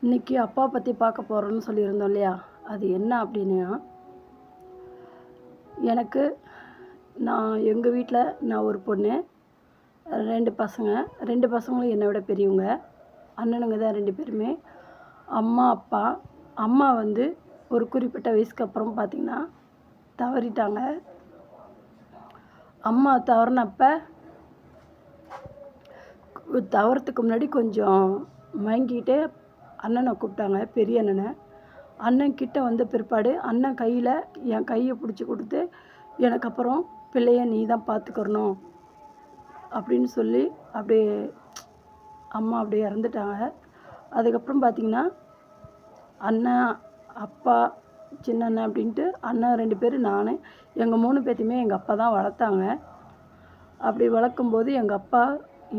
இன்றைக்கி அப்பா பற்றி பார்க்க போகிறோன்னு சொல்லியிருந்தோம் இல்லையா? அது என்ன அப்படின்னா, எனக்கு எங்கள் வீட்டில் நான் ஒரு பொண்ணு, 2 பசங்க. 2 பசங்களும் என்னை விட பெரியவங்க. அண்ணனுங்க தான் 2 பேருமே. அம்மா, அப்பா. அம்மா ஒரு குறிப்பிட்ட வயசுக்கு அப்புறம் பார்த்திங்கன்னா தவறிட்டாங்க. அம்மா தவறத்துக்கு முன்னாடி கொஞ்சம் மயங்கிக்கிட்டே அண்ணனை கூப்பிட்டாங்க, பெரிய அண்ணனை. அண்ணன் கிட்ட வந்த பிற்பாடு அண்ணன் கையில் என் கையை பிடிச்சி கொடுத்து, எனக்கு அப்புறம் பிள்ளைய நீ தான் பார்த்துக்கிறணும் அப்படின்னு சொல்லி அப்படியே அம்மா அப்படியே இறந்துட்டாங்க. அதுக்கப்புறம் பார்த்திங்கன்னா அண்ணன், அப்பா, சின்ன அண்ணன் அப்படின்ட்டு அண்ணன் 2 பேர், நான், எங்கள் 3 பேர்த்தையுமே எங்கள் அப்பா தான் வளர்த்தாங்க. அப்படி வளர்க்கும்போது எங்கள் அப்பா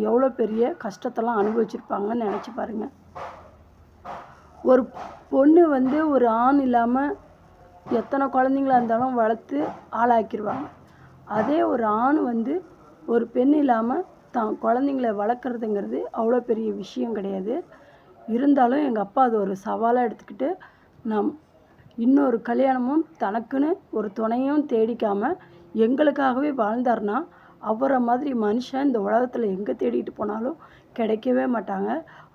எவ்வளோ பெரிய கஷ்டத்தெல்லாம் அனுபவிச்சிருப்பாங்கன்னு நினச்சி பாருங்கள். ஒரு பொண்ணு ஒரு ஆண் இல்லாமல் எத்தனை குழந்தைங்களா இருந்தாலும் வளர்த்து ஆளாக்கிடுவாங்க. அதே ஒரு ஆண் ஒரு பெண் இல்லாமல் தான் குழந்தைங்கள வளர்க்குறதுங்கிறது அவ்வளோ பெரிய விஷயம் கிடையாது. இருந்தாலும் எங்கள் அப்பா அது ஒரு சவாலாக எடுத்துக்கிட்டு, இன்னொரு கல்யாணமும் தனக்குன்னு ஒரு துணையும் தேடிக்காமல் எங்களுக்காகவே வாழ்ந்தார்னா, அவரை மாதிரி மனுஷன் இந்த உலகத்தில் எங்கே தேடிட்டு போனாலும் கிடைக்கவே மாட்டாங்க.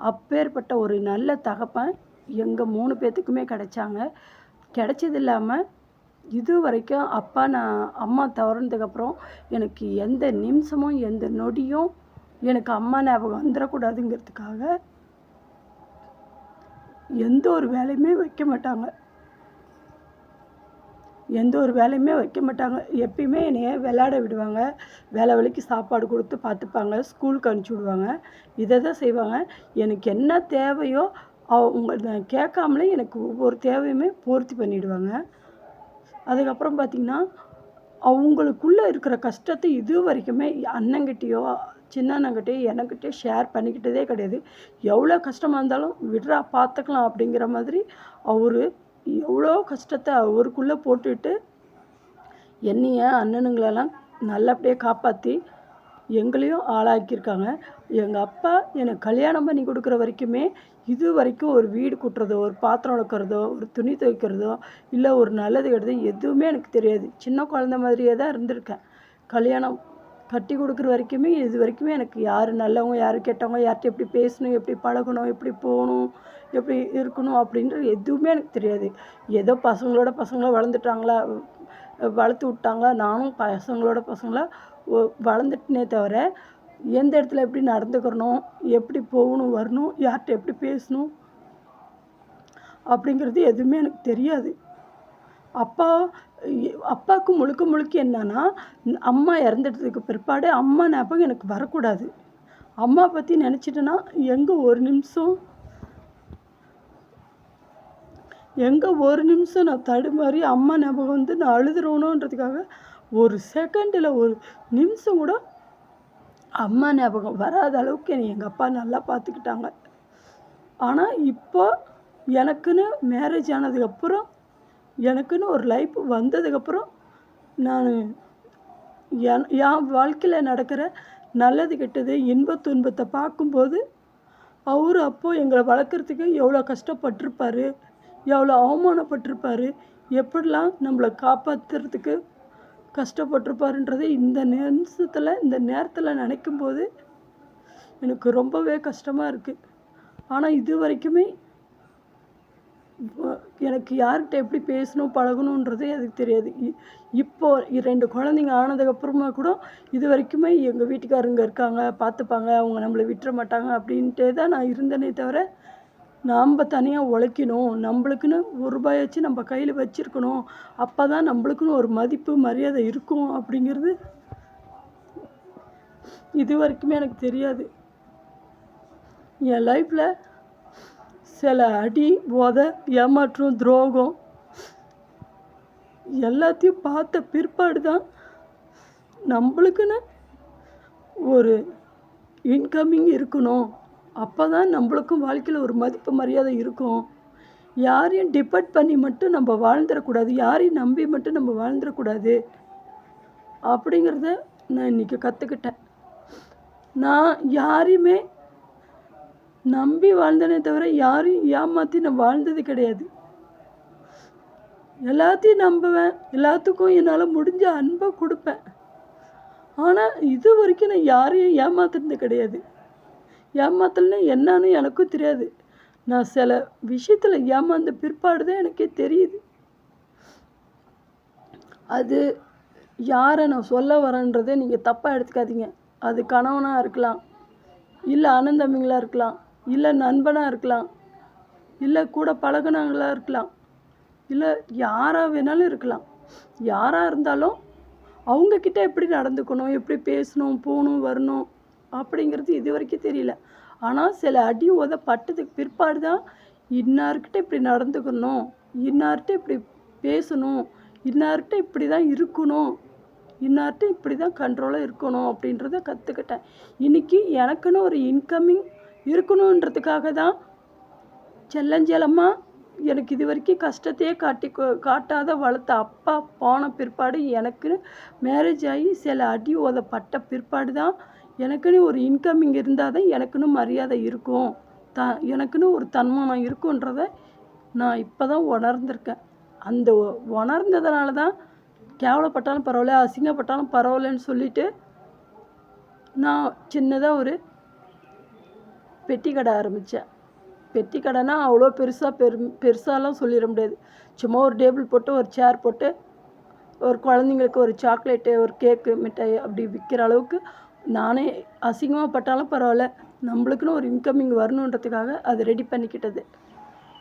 அப்பேற்பட்ட ஒரு நல்ல தகப்பன் எங்கள் 3 பேர்த்துக்குமே கிடைச்சாங்க. கிடைச்சது இல்லாமல் இது வரைக்கும் அம்மா தவறுனதுக்கப்புறம் எனக்கு எந்த நிமிஷமும் எந்த நொடியும் எனக்கு அம்மா ஞாபகம் வந்துடக்கூடாதுங்கிறதுக்காக எந்த ஒரு வேலையுமே வைக்க மாட்டாங்க. எப்பயுமே என்னைய விளையாட விடுவாங்க. வேலை வேலைக்கு சாப்பாடு கொடுத்து பார்த்துப்பாங்க. ஸ்கூலுக்கு அனுப்பிச்சி விடுவாங்க. இதை தான் செய்வாங்க. எனக்கு என்ன தேவையோ நான் கேட்காமலே எனக்கு ஒவ்வொரு தேவையுமே பூர்த்தி பண்ணிவிடுவாங்க. அதுக்கப்புறம் பார்த்திங்கன்னா, அவங்களுக்குள்ளே இருக்கிற கஷ்டத்தை இது வரைக்குமே அண்ணங்கிட்டேயோ சின்ன அண்ணங்கிட்டேயோ எனக்கிட்டேயோ ஷேர் பண்ணிக்கிட்டதே கிடையாது. எவ்வளோ கஷ்டமாக இருந்தாலும் விட்றா பார்த்துக்கலாம் அப்படிங்கிற மாதிரி அவர் எவ்வளோ கஷ்டத்தை அவருக்குள்ளே போட்டுட்டு என்னைய அண்ணனுங்களெல்லாம் நல்லபடியாக காப்பாற்றி எங்களையும் ஆளாக்கியிருக்காங்க. எங்கள் அப்பா எனக்கு கல்யாணம் பண்ணி கொடுக்குற வரைக்குமே இது வரைக்கும் ஒரு வீடு கூட்டுறதோ, ஒரு பாத்திரம் விளக்குறதோ, ஒரு துணி துவைக்கிறதோ, இல்லை ஒரு நல்லது கெட்டது எதுவுமே எனக்கு தெரியாது. சின்ன குழந்த மாதிரியே தான் இருந்திருக்கேன். கல்யாணம் கட்டி கொடுக்குற வரைக்குமே இது வரைக்குமே எனக்கு யார் நல்லவங்க, யார் கெட்டவங்க, யார்கிட்ட எப்படி பேசணும், எப்படி பழகணும், எப்படி போகணும், எப்படி இருக்கணும் அப்படின்றது எதுவுமே எனக்கு தெரியாது. ஏதோ பசங்கள வளர்த்து விட்டாங்களா, நானும் பசங்களாக வளர்ந்துட்டனே தவிர எந்த இடத்துல எப்படி நடந்துக்கிறணும், எப்படி போகணும் வரணும், யார்கிட்ட எப்படி பேசணும் அப்படிங்கிறது எதுவுமே எனக்கு தெரியாது. அப்பாவுக்கு முழுக்க என்னன்னா, அம்மா இறந்துட்டதுக்கு பிற்பாடு அம்மா ஞாபகம் எனக்கு வரக்கூடாது. அம்மா பற்றி நினச்சிட்டேன்னா எங்கே ஒரு நிமிஷம் நான் தடுமாறி அம்மா ஞாபகம் நான் அழுதுறோணுன்றதுக்காக ஒரு செகண்டில் ஒரு நிமிஷம் கூட அம்மா ஞாபகம் வராத அளவுக்கு என்னை எங்கள் அப்பா நல்லா பார்த்துக்கிட்டாங்க. ஆனால் இப்போ எனக்குன்னு மேரேஜ் ஆனதுக்கப்புறம், எனக்குன்னு ஒரு லைஃப் வந்ததுக்கப்புறம் நான் என் வாழ்க்கையில் நடக்கிற நல்லது கெட்டது இன்ப துன்பத்தை பார்க்கும்போது அவர் அப்போது எங்களை வளர்க்குறதுக்கு எவ்வளோ கஷ்டப்பட்டிருப்பார், எவ்வளோ அவமானப்பட்டிருப்பார், எப்படிலாம் நம்மளை காப்பாற்றுறதுக்கு கஷ்டப்பட்டிருப்பாருன்றதை இந்த நேரத்தில் நினைக்கும்போது எனக்கு ரொம்பவே கஷ்டமாக இருக்குது. ஆனால் இது வரைக்குமே எனக்கு யார்கிட்ட எப்படி பேசணும் பழகணுன்றதே அதுக்கு தெரியாது. இப்போது 2 குழந்தைங்க ஆனதுக்கப்புறமா கூட இது வரைக்குமே எங்கள் வீட்டுக்காரங்க இருக்காங்க, பார்த்துப்பாங்க, அவங்க நம்மளை விட்டுற மாட்டாங்க அப்படின்ட்டே தான் நான் இருந்தேனே தவிர, நாம் தனியாக உழைக்கணும், நம்மளுக்குன்னு ₹1 நம்ம கையில் வச்சுருக்கணும், அப்போ தான் நம்மளுக்குன்னு ஒரு மதிப்பு மரியாதை இருக்கும் அப்படிங்கிறது இது வரைக்குமே எனக்கு தெரியாது. என் லைஃப்பில் சில அடி, ஏமாற்றம், துரோகம் எல்லாத்தையும் பார்த்த பிற்பாடு தான் நம்மளுக்குன்னு ஒரு இன்கமிங் இருக்கணும், அப்போ தான் நம்மளுக்கும் வாழ்க்கையில் ஒரு மதிப்பு மரியாதை இருக்கும். யாரையும் டிபெண்ட் பண்ணி மட்டும் நம்ம வாழ்ந்துடக்கூடாது, யாரையும் நம்பி மட்டும் நம்ம வாழ்ந்துடக்கூடாது அப்படிங்கிறத நான் இன்றைக்கி கற்றுக்கிட்டேன். நான் யாரையுமே நம்பி வாழ்ந்தனே தவிர யாரையும் ஏமாற்றி நான் வாழ்ந்தது கிடையாது. எல்லாத்தையும் நம்புவேன், எல்லாத்துக்கும் என்னால் முடிஞ்ச அன்பை கொடுப்பேன். ஆனால் இது வரைக்கும் நான் யாரையும் ஏமாத்துனது கிடையாது. ஏமாத்தல்னா என்னன்னு எனக்கும் தெரியாது. நான் சில விஷயத்தில் ஏமாந்த பிற்பாடு தான் எனக்கே தெரியுது. அது யாரை நான் சொல்ல வரேன்றதை நீங்கள் தப்பாக எடுத்துக்காதீங்க. அது கணவனாக இருக்கலாம், இல்லை அண்ணன் தம்பிங்களாக இருக்கலாம், இல்லை நண்பனாக இருக்கலாம், இல்லை கூட பழகுனவங்களாக இருக்கலாம், இல்லை யாராக வேணாலும் இருக்கலாம். யாராக இருந்தாலும் அவங்கக்கிட்ட எப்படி நடந்துக்கணும், எப்படி பேசணும், போகணும், வரணும் அப்படிங்கிறது இது வரைக்கும் தெரியல. ஆனால் சில அடி உத பட்டதுக்கு பிற்பாடு தான் இன்னார்கிட்ட இப்படி நடந்துக்கணும், இன்னார்கிட்ட இப்படி பேசணும், இன்னார்கிட்ட இப்படி தான் இருக்கணும், இன்னார்கிட்ட இப்படி தான் கண்ட்ரோலாக இருக்கணும் அப்படின்றத கற்றுக்கிட்டேன். இன்றைக்கி எனக்குன்னு ஒரு இன்கமிங் இருக்கணுன்றதுக்காக தான் செல்லஞ்செல்லமாக எனக்கு இது வரைக்கும் கஷ்டத்தையே காட்டாத வளர்த்த அப்பா போன பிற்பாடு எனக்குன்னு மேரேஜ் ஆகி சில அடி உதப்பட்ட பிற்பாடு தான் எனக்குன்னு ஒரு இன்கமிங் இருந்தால் தான் எனக்குன்னு மரியாதை இருக்கும், எனக்குன்னு ஒரு தன்மானம் இருக்குன்றதை நான் இப்போ தான் உணர்ந்திருக்கேன். அந்த உணர்ந்ததுனால தான் கேவலப்பட்டாலும் பரவாயில்ல, அசிங்கப்பட்டாலும் பரவாயில்லன்னு சொல்லிட்டு நான் சின்னதாக ஒரு பெட்டி கடை ஆரம்பித்தேன். பெட்டி கடைனா அவ்வளோ பெருசாலாம் சொல்லிட முடியாது. சும்மா ஒரு டேபிள் போட்டு ஒரு சேர் போட்டு ஒரு குழந்தைங்களுக்கு ஒரு சாக்லேட்டு, ஒரு கேக்கு, மிட்டாய் அப்படி விற்கிற அளவுக்கு நானே அசிங்கமாக பட்டாலும் பரவாயில்ல, நம்மளுக்குன்னு ஒரு இன்கமிங் வரணுன்றதுக்காக அதை ரெடி பண்ணிக்கிட்டது.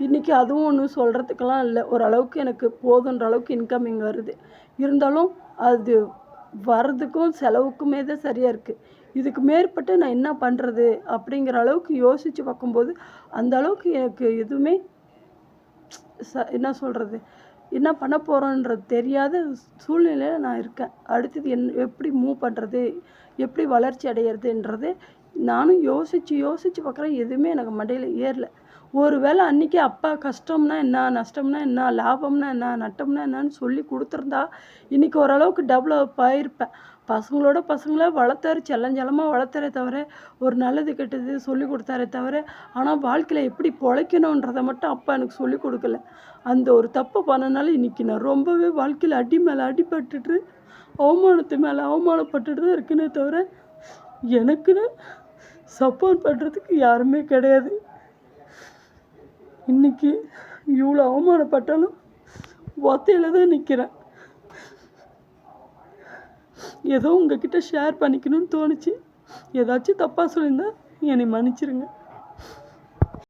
இன்றைக்கி அதுவும் ஒன்றும் சொல்கிறதுக்கெல்லாம் இல்லை. ஓரளவுக்கு எனக்கு போதுன்ற அளவுக்கு இன்கமிங் வருது. இருந்தாலும் அது வர்றதுக்கும் செலவுக்குமே தான் சரியாக இருக்குது. இதுக்கு மேற்பட்டு நான் என்ன பண்ணுறது அப்படிங்கிற அளவுக்கு யோசித்து பார்க்கும்போது அந்த அளவுக்கு எனக்கு எதுவுமே என்ன சொல்கிறது, என்ன பண்ண போகிறோன்றது தெரியாத சூழ்நிலையில் நான் இருக்கேன். அடுத்தது எப்படி மூவ் பண்ணுறது, எப்படி வளர்ச்சி அடையிறதுன்றது நானும் யோசித்து பார்க்குறேன். எதுவுமே எனக்கு மண்டையில் ஏறல. ஒரு வேளை அன்றைக்கி அப்பா கஷ்டம்னா என்ன, நஷ்டம்னா என்ன, லாபம்னா என்ன, நட்டம்னா என்னன்னு சொல்லி கொடுத்துருந்தா இன்றைக்கி ஓரளவுக்கு டெவலப் ஆகிருப்பேன். பசங்கள வளர்த்தாரு, செல்லஞ்சலமாக வளர்த்தாரே தவிர ஒரு நல்லது கெட்டது சொல்லி கொடுத்தாரே தவிர, ஆனால் வாழ்க்கையில் எப்படி பொழைக்கணுன்றதை மட்டும் அப்பா எனக்கு சொல்லி கொடுக்கல. அந்த ஒரு தப்பு பண்ணனால இன்றைக்கி நான் ரொம்பவே வாழ்க்கையில் அடி மேலே அடிபட்டுட்டு அவமானத்து மேலே அவமானப்பட்டுட்டு தான் இருக்குன்னே தவிர எனக்குன்னு சப்போர்ட் பண்ணுறதுக்கு யாருமே கிடையாது. இன்றைக்கி இவ்வளோ அவமானப்பட்டாலும் ஒத்தையில் தான் நிற்கிறேன். ஏதோ உங்ககிட்ட ஷேர் பண்ணிக்கணும்னு தோணுச்சு. ஏதாச்சும் தப்பாக சொல்லியிருந்தா என்னை மன்னிச்சிருங்க.